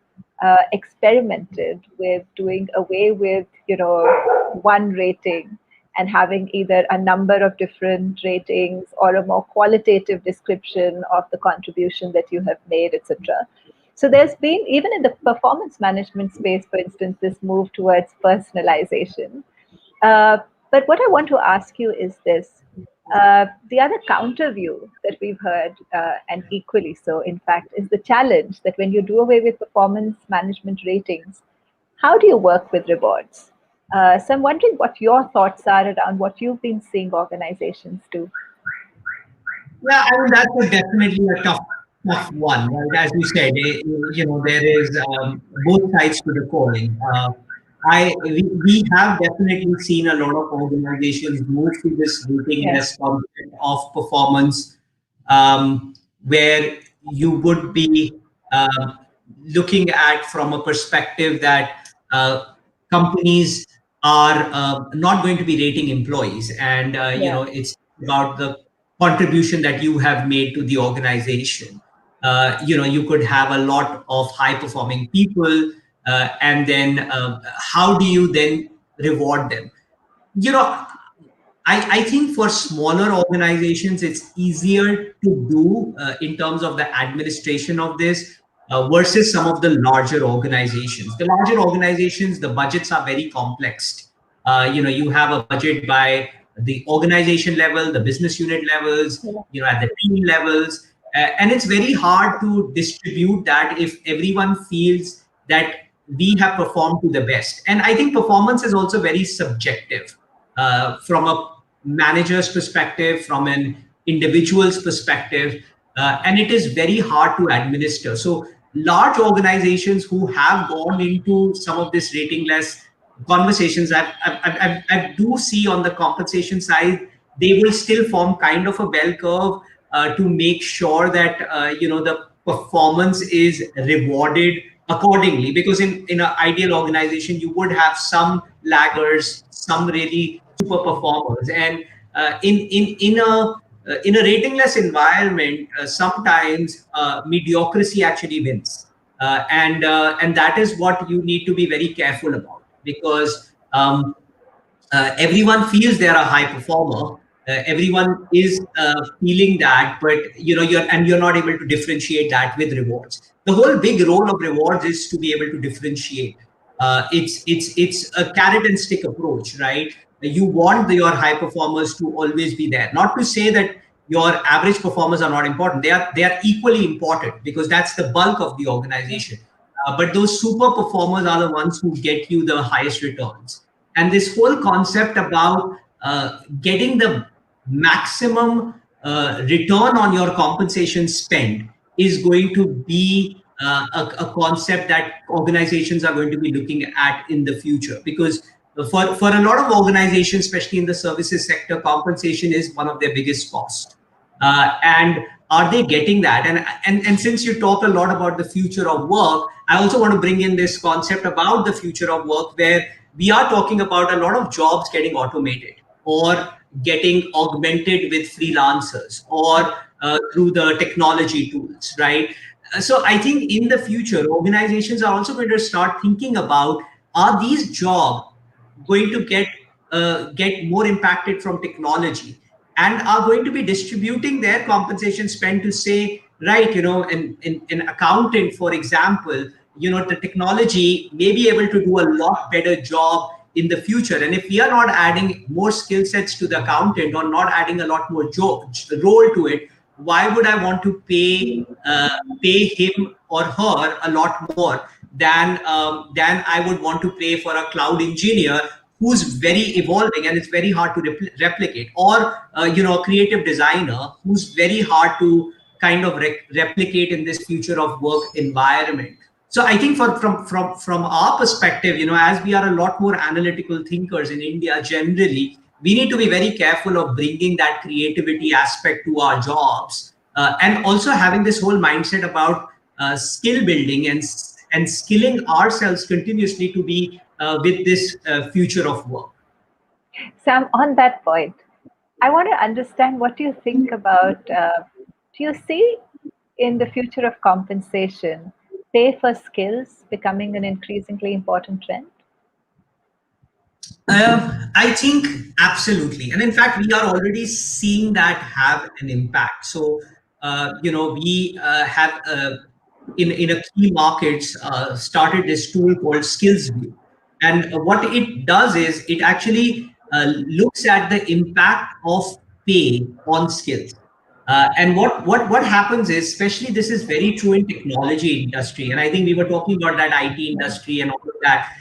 experimented with doing away with one rating and having either a number of different ratings or a more qualitative description of the contribution that you have made, etc. So there's been, even in the performance management space, for instance, this move towards personalization. But what I want to ask you is this. The other counter view that we've heard, and equally so, in fact, is the challenge that when you do away with performance management ratings, how do you work with rewards? So I'm wondering what your thoughts are around what you've been seeing organizations do. Yeah, I mean, that's definitely a tough one, right? As you said, there is both sides to the coin. We have definitely seen a lot of organizations move to this rating-less concept of performance, where you would be looking at from a perspective that companies are not going to be rating employees, and it's about the contribution that you have made to the organization. You could have a lot of high-performing people. And then how do you then reward them? I think for smaller organizations, it's easier to do in terms of the administration of this versus some of the larger organizations. The larger organizations, the budgets are very complex. You have a budget by the organization level, the business unit levels, at the team levels. And it's very hard to distribute that if everyone feels that we have performed to the best. And I think performance is also very subjective from a manager's perspective, from an individual's perspective, and it is very hard to administer. So large organizations who have gone into some of this ratingless conversations, I do see on the compensation side, they will still form kind of a bell curve to make sure that the performance is rewarded accordingly. Because in an ideal organization, you would have some laggers, some really super performers, and in a ratingless environment, sometimes mediocrity actually wins, and that is what you need to be very careful about, because everyone feels they're a high performer. Everyone is feeling that, but you're not able to differentiate that with rewards. The whole big role of rewards is to be able to differentiate. It's a carrot and stick approach, right? You want your high performers to always be there. Not to say that your average performers are not important. They are equally important, because that's the bulk of the organization. But those super performers are the ones who get you the highest returns. And this whole concept about getting the maximum return on your compensation spend is going to be a concept that organizations are going to be looking at in the future. Because for a lot of organizations, especially in the services sector, compensation is one of their biggest costs. And are they getting that? And since you talk a lot about the future of work, I also want to bring in this concept about the future of work, where we are talking about a lot of jobs getting automated or getting augmented with freelancers or through the technology tools, right? So I think in the future, organizations are also going to start thinking about, are these jobs going to get more impacted from technology, and are going to be distributing their compensation spend to say, right, an accountant, for example, the technology may be able to do a lot better job in the future. And if we are not adding more skill sets to the accountant, or not adding a lot more role to it, why would I want to pay him or her a lot more than I would want to pay for a cloud engineer who's very evolving and it's very hard to replicate, or a creative designer who's very hard to kind of replicate in this future of work environment. So I think from our perspective, as we are a lot more analytical thinkers in India generally, we need to be very careful of bringing that creativity aspect to our jobs, and also having this whole mindset about skill building and skilling ourselves continuously to be with this future of work. Sam, on that point, I want to understand, what do you think about, do you see in the future of compensation, pay for skills becoming an increasingly important trend? I think absolutely. And in fact, we are already seeing that have an impact. So, we have in a key markets started this tool called Skills View. And what it does is it actually looks at the impact of pay on skills. And what happens is, especially this is very true in technology industry, and I think we were talking about that IT industry and all of that.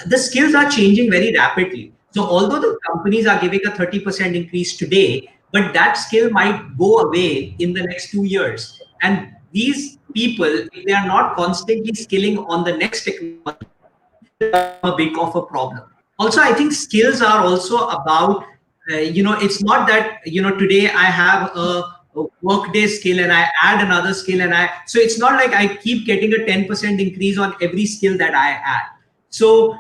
The skills are changing very rapidly. So although the companies are giving a 30% increase today, but that skill might go away in the next 2 years. And these people, if they are not constantly skilling on the next technology, a big of a problem. Also, I think skills are also about, it's not that, today I have a workday skill and I add another skill so it's not like I keep getting a 10% increase on every skill that I add. So,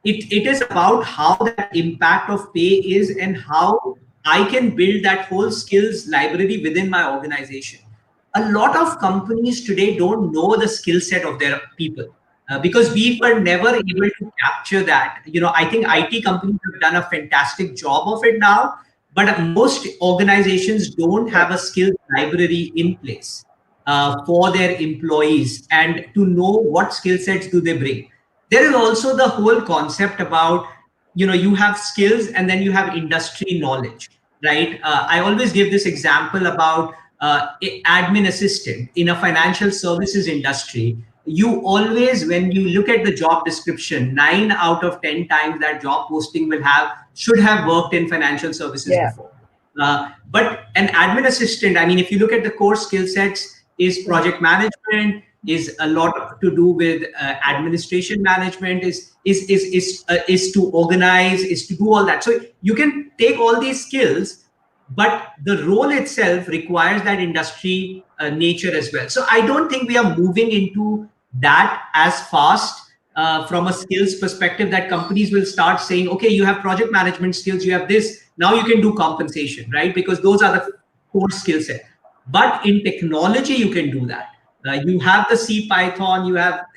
it is about how that impact of pay is and how I can build that whole skills library within my organization. A lot of companies today don't know the skill set of their people. Because we were never able to capture that. I think IT companies have done a fantastic job of it now, but most organizations don't have a skills library in place for their employees and to know what skill sets do they bring. There is also the whole concept about, you have skills and then you have industry knowledge, right? I always give this example about admin assistant in a financial services industry. You always, when you look at the job description, 9 out of 10 times that job posting should have worked in financial services before. But an admin assistant, I mean, if you look at the core skill sets, is project management, is a lot to do with administration management, is to organize, is to do all that. So you can take all these skills, but the role itself requires that industry nature as well. So I don't think we are moving into that as fast from a skills perspective, that companies will start saying, okay, you have project management skills, you have this, now you can do compensation, right? Because those are the core skill set. But in technology, you can do that. You have the C Python,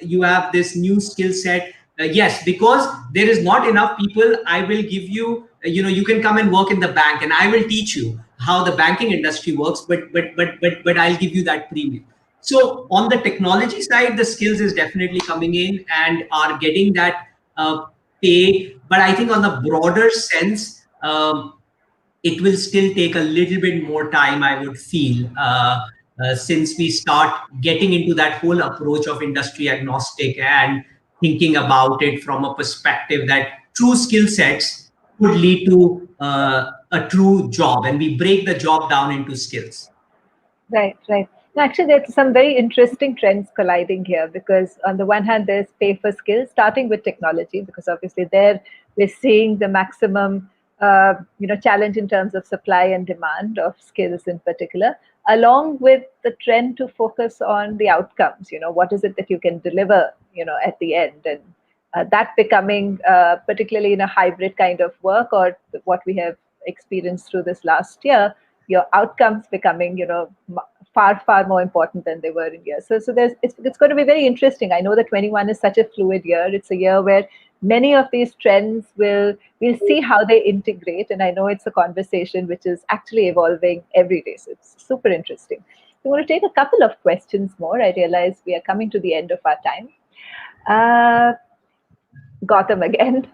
you have this new skill set. Yes, because there is not enough people. I will give you, you can come and work in the bank, and I will teach you how the banking industry works. But I'll give you that premium. So on the technology side, the skills is definitely coming in and are getting that pay. But I think on the broader sense, it will still take a little bit more time, I would feel, since we start getting into that whole approach of industry agnostic and thinking about it from a perspective that true skill sets could lead to a true job, and we break the job down into skills. Right, right. No, actually, there's some very interesting trends colliding here because, on the one hand, there's pay for skills, starting with technology, because obviously there we're seeing the maximum, challenge in terms of supply and demand of skills in particular, along with the trend to focus on the outcomes. What is it that you can deliver, at the end, and that becoming, particularly in a hybrid kind of work, or what we have experienced through this last year, your outcomes becoming, far more important than they were in years. So it's going to be very interesting. I know that 21 is such a fluid year. It's a year where many of these trends we'll see how they integrate, and I know it's a conversation which is actually evolving every day. So it's super interesting. We want to take a couple of questions more. I realize we are coming to the end of our time. Gautam again.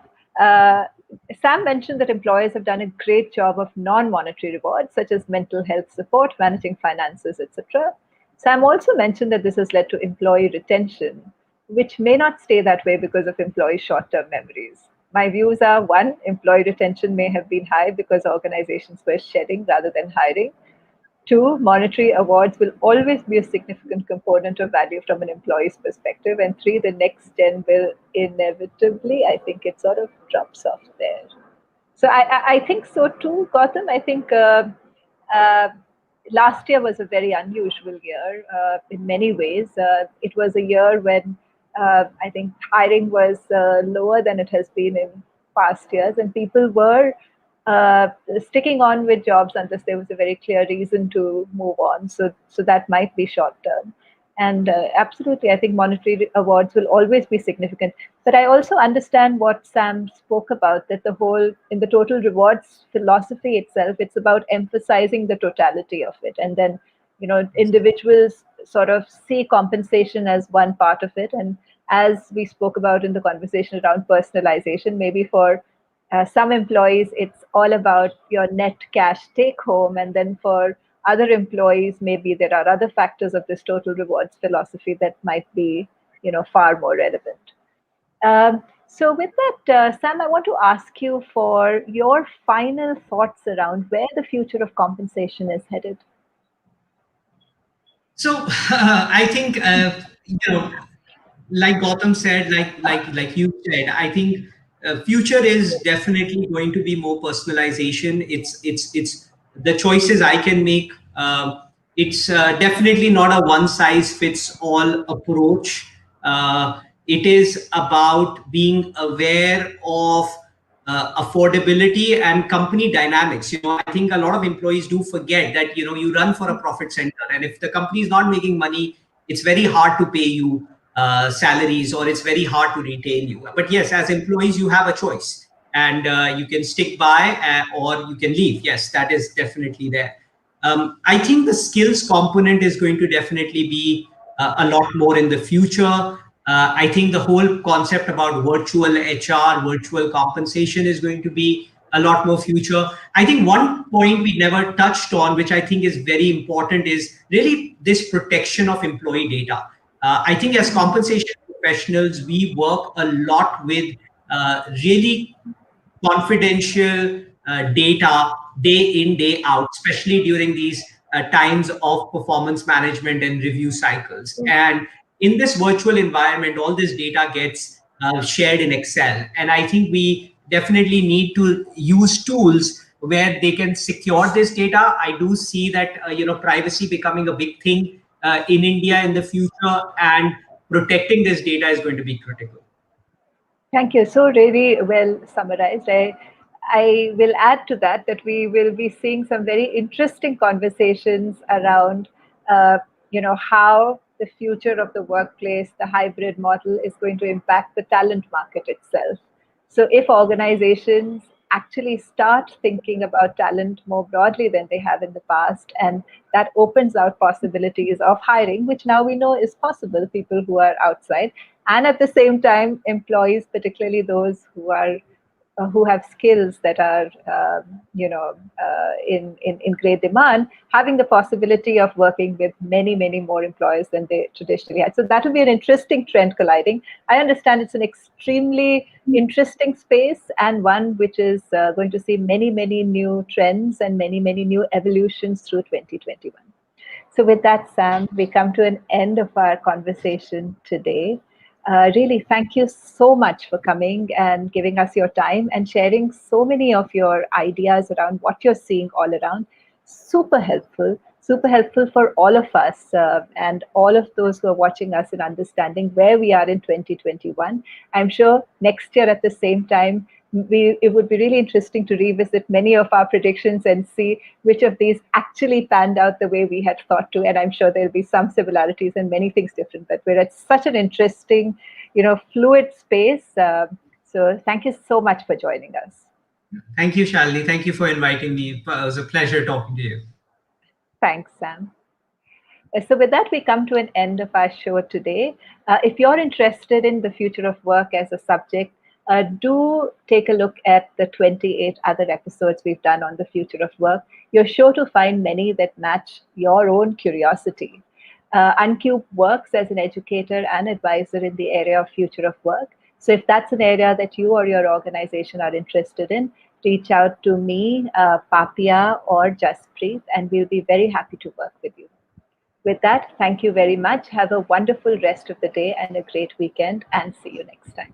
Sam mentioned that employers have done a great job of non-monetary rewards, such as mental health support, managing finances, etc. Sam also mentioned that this has led to employee retention, which may not stay that way because of employee short-term memories. My views are: one, employee retention may have been high because organizations were shedding rather than hiring. Two, monetary awards will always be a significant component of value from an employee's perspective. And three, the next gen will inevitably, I think it sort of drops off there. So I think so too, Gautam. I think uh, last year was a very unusual year in many ways. It was a year when I think hiring was lower than it has been in past years, and people were sticking on with jobs unless there was a very clear reason to move on. So that might be short term. And absolutely, I think monetary awards will always be significant. But I also understand what Sam spoke about, that the whole, in the total rewards philosophy itself, it's about emphasizing the totality of it. And then, individuals sort of see compensation as one part of it. And as we spoke about in the conversation around personalization, maybe for some employees, it's all about your net cash take home. And then for other employees, maybe there are other factors of this total rewards philosophy that might be, far more relevant. So with that, Sam, I want to ask you for your final thoughts around where the future of compensation is headed. So I think like Gautam said, like you said, I think future is definitely going to be more personalization. It's the choices I can make. It's definitely not a one size fits all approach. It is about being aware of affordability and company dynamics. I think a lot of employees do forget that you run for a profit center, and if the company is not making money, it's very hard to pay you salaries, or it's very hard to retain you. But yes, as employees, you have a choice, and you can stick by or you can leave. Yes, that is definitely there. I think the skills component is going to definitely be a lot more in the future. I think the whole concept about virtual HR, virtual compensation is going to be a lot more future. I think one point we never touched on, which I think is very important, is really this protection of employee data. I think as compensation professionals, we work a lot with really confidential data day in, day out, especially during these times of performance management and review cycles. And in this virtual environment, all this data gets shared in Excel. And I think we definitely need to use tools where they can secure this data. I do see that privacy becoming a big thing in India in the future, and protecting this data is going to be critical. Thank you. So really well summarized. I will add to that we will be seeing some very interesting conversations around, how the future of the workplace, the hybrid model is going to impact the talent market itself. So if organizations actually start thinking about talent more broadly than they have in the past, and that opens out possibilities of hiring, which now we know is possible, people who are outside, and at the same time, employees, particularly those who have skills that are, in great demand, having the possibility of working with many, many more employees than they traditionally had. So that would be an interesting trend colliding. I understand it's an extremely interesting space, and one which is going to see many, many new trends and many, many new evolutions through 2021. So with that, Sam, we come to an end of our conversation today. Really, thank you so much for coming and giving us your time and sharing so many of your ideas around what you're seeing all around. Super helpful for all of us and all of those who are watching us in understanding where we are in 2021. I'm sure next year at the same time, it would be really interesting to revisit many of our predictions and see which of these actually panned out the way we had thought to. And I'm sure there'll be some similarities and many things different, but we're at such an interesting, fluid space. So thank you so much for joining us. Thank you, Shalini. Thank you for inviting me. It was a pleasure talking to you. Thanks, Sam. So with that, we come to an end of our show today. If you're interested in the future of work as a subject, do take a look at the 28 other episodes we've done on the future of work. You're sure to find many that match your own curiosity. Uncube works as an educator and advisor in the area of future of work. So if that's an area that you or your organization are interested in, reach out to me, Papia, or Jaspreet, and we'll be very happy to work with you. With that, thank you very much. Have a wonderful rest of the day and a great weekend, and see you next time.